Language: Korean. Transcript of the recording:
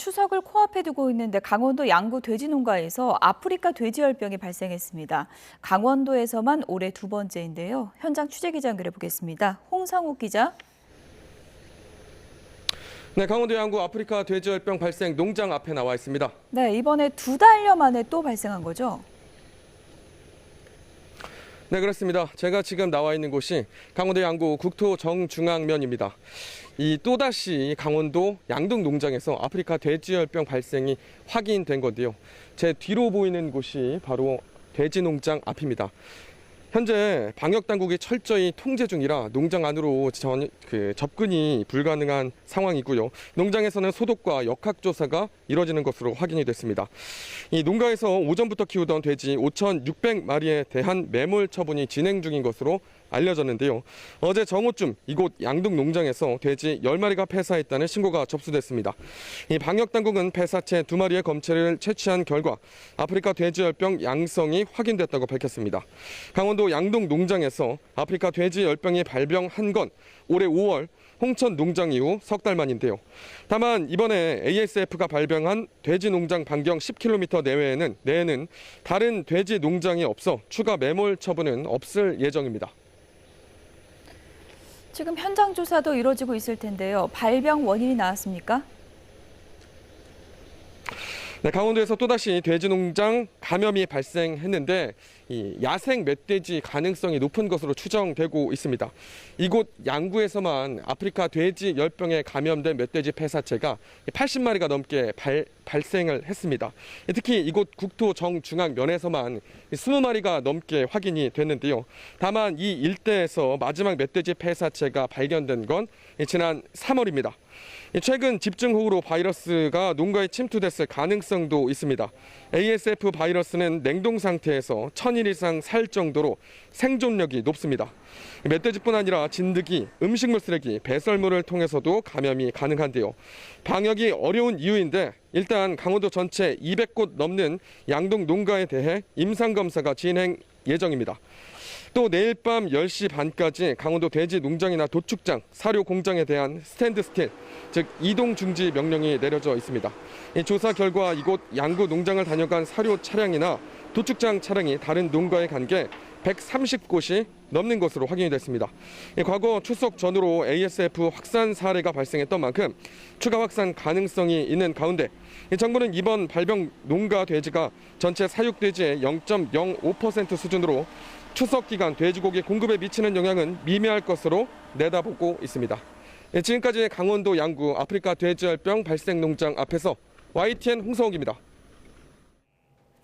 추석을 코앞에 두고 있는데 강원도 양구 돼지 농가에서 아프리카 돼지열병이 발생했습니다. 강원도에서만 올해 두 번째인데요. 현장 취재 기자 연결해 보겠습니다. 홍상욱 기자. 네, 강원도 양구 아프리카 돼지열병 발생 농장 앞에 나와 있습니다. 네, 이번에 2달여 만에 또 발생한 거죠? 네, 그렇습니다. 제가 지금 나와 있는 곳이 강원도 양구 국토 정중앙면입니다. 이 또다시 강원도 양등 농장에서 아프리카 돼지열병 발생이 확인된 건데요. 제 뒤로 보이는 곳이 바로 돼지 농장 앞입니다. 현재 방역당국이 철저히 통제 중이라 농장 안으로 접근이 불가능한 상황이고요. 농장에서는 소독과 역학조사가 이뤄지는 것으로 확인이 됐습니다. 이 농가에서 오전부터 키우던 돼지 5,600마리에 대한 매몰 처분이 진행 중인 것으로 알려졌는데요. 어제 정오쯤 이곳 양등 농장에서 돼지 10마리가 폐사했다는 신고가 접수됐습니다. 이 방역당국은 폐사체 2마리의 검체를 채취한 결과 아프리카 돼지열병 양성이 확인됐다고 밝혔습니다. 강원도 양등 농장에서 아프리카 돼지열병이 발병한 건 올해 5월 홍천 농장 이후 석 달 만인데요. 다만 이번에 ASF가 발병한 돼지 농장 반경 10km 내에는 다른 돼지 농장이 없어 추가 매몰 처분은 없을 예정입니다. 지금 현장 조사도 이루어지고 있을 텐데요. 발병 원인이 나왔습니까? 네, 강원도에서 또다시 돼지 농장 감염이 발생했는데 이 야생 멧돼지 가능성이 높은 것으로 추정되고 있습니다. 이곳 양구에서만 아프리카 돼지 열병에 감염된 멧돼지 폐사체가 80마리가 넘게 발생을 했습니다. 특히 이곳 국토 정중앙면에서만 20마리가 넘게 확인이 됐는데요. 다만 이 일대에서 마지막 멧돼지 폐사체가 발견된 건 지난 3월입니다. 최근 집중호우로 바이러스가 농가에 침투됐을 가능성도 있습니다. ASF 바이러스는 냉동 상태에서 1000일 이상 살 정도로 생존력이 높습니다. 멧돼지뿐 아니라 진드기, 음식물 쓰레기, 배설물을 통해서도 감염이 가능한데요. 방역이 어려운 이유인데 일단 강원도 전체 200곳 넘는 양등 농가에 대해 임상검사가 진행 예정입니다. 또 내일 밤 10시 반까지 강원도 돼지 농장이나 도축장, 사료 공장에 대한 스탠드 스틸, 즉 이동 중지 명령이 내려져 있습니다. 이 조사 결과 이곳 양구 농장을 다녀간 사료 차량이나 도축장 차량이 다른 농가에 간 게 130곳이 넘는 것으로 확인이 됐습니다. 과거 추석 전후로 ASF 확산 사례가 발생했던 만큼 추가 확산 가능성이 있는 가운데 정부는 이번 발병 농가 돼지가 전체 사육돼지의 0.05% 수준으로 추석 기간 돼지고기 공급에 미치는 영향은 미미할 것으로 내다보고 있습니다. 지금까지 강원도 양구 아프리카 돼지열병 발생 농장 앞에서 YTN 홍성욱입니다.